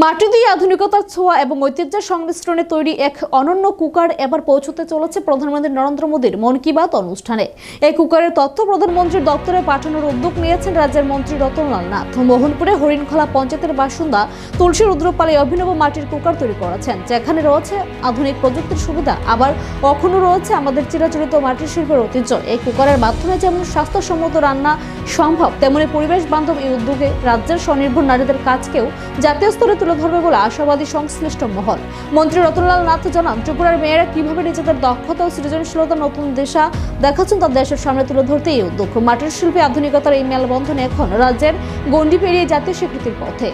মাটি দিয়ে আধুনিকতার ছোঁয়া এবং ঐতিহ্যের সংমিশ্রণে তৈরি এক অনন্য কুকার এবার পৌঁছতে চলেছে প্রধানমন্ত্রী নরেন্দ্র মোদীর মন কি বাত অনুষ্ঠানে। এই কুকারের তথ্য প্রধানমন্ত্রীর দপ্তরে পাঠানোর উদ্যোগ নিয়েছেন রাজ্যের মন্ত্রী রতনলাল নাথ। মোহনপুরে হরিণখোলা পঞ্চায়েতের বাসিন্দা তুলসী রুদ্রপাল এই অভিনব মাটির কুকার তৈরি করেছেন, যেখানে রয়েছে আধুনিক প্রযুক্তির সুবিধা, আবার কখনো রয়েছে আমাদের চিরাচরিত মাটির শিল্পের ঐতিহ্য। এই কুকারের মাধ্যমে যেমন স্বাস্থ্যসম্মত রান্না সম্ভব, তেমনি পরিবেশ বান্ধব এই উদ্যোগে রাজ্যের স্বনির্ভর নারীদের কাজকেও জাতীয় স্তরে তুলে ধরবে বলে আশাবাদী সংশ্লিষ্ট মহল। মন্ত্রী রতনলাল নাথ জানান, ত্রিপুরার মেয়েরা কিভাবে নিজেদের দক্ষতা ও সৃজনশীলতা নতুন দিশা দেখাচ্ছেন তা দেশের সামনে তুলে ধরতে এই উদ্যোগ। মাটির শিল্পে আধুনিকতার এই মেলবন্ধনে এখন রাজ্যের গণ্ডি পেরিয়ে জাতীয় স্বীকৃতির পথে।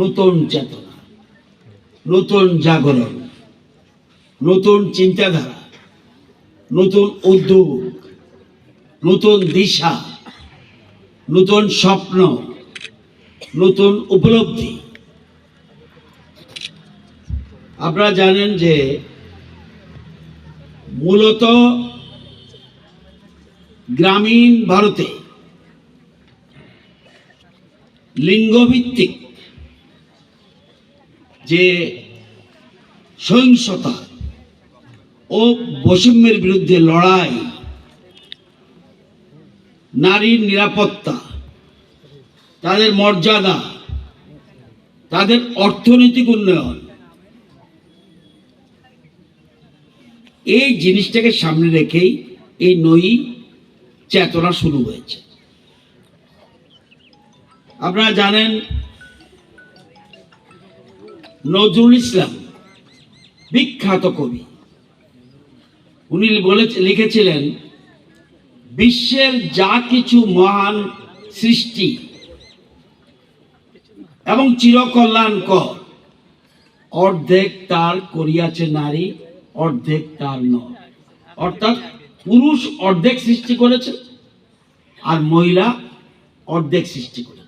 নতুন চেতনা, নতুন জাগরণ, নতুন চিন্তাধারা, নতুন উদ্যোগ, নতুন দিশা, নতুন স্বপ্ন, নতুন উপলব্ধি। আপনারা জানেন যে মূলত গ্রামীণ ভারতে লিঙ্গভিত্তিক যে সহিংসতা ও বৈষম্যের বিরুদ্ধে লড়াই, নারীর নিরাপত্তা, তাদের মর্যাদা, তাদের অর্থনৈতিক উন্নয়ন, এই জিনিসটাকে সামনে রেখেই এই নই চেতনা শুরু হয়েছে। আপনারা জানেন নজরুল ইসলাম বিখ্যাত কবি, উনি লিখেছিলেন, বিশ্বের যা কিছু মহান সৃষ্টি এবং চিরকল্যাণকর, অর্ধেক তার করিয়াছে নারী, অর্ধেক তার নয়। অর্থাৎ পুরুষ অর্ধেক সৃষ্টি করেছে আর মহিলা অর্ধেক সৃষ্টি করেছে।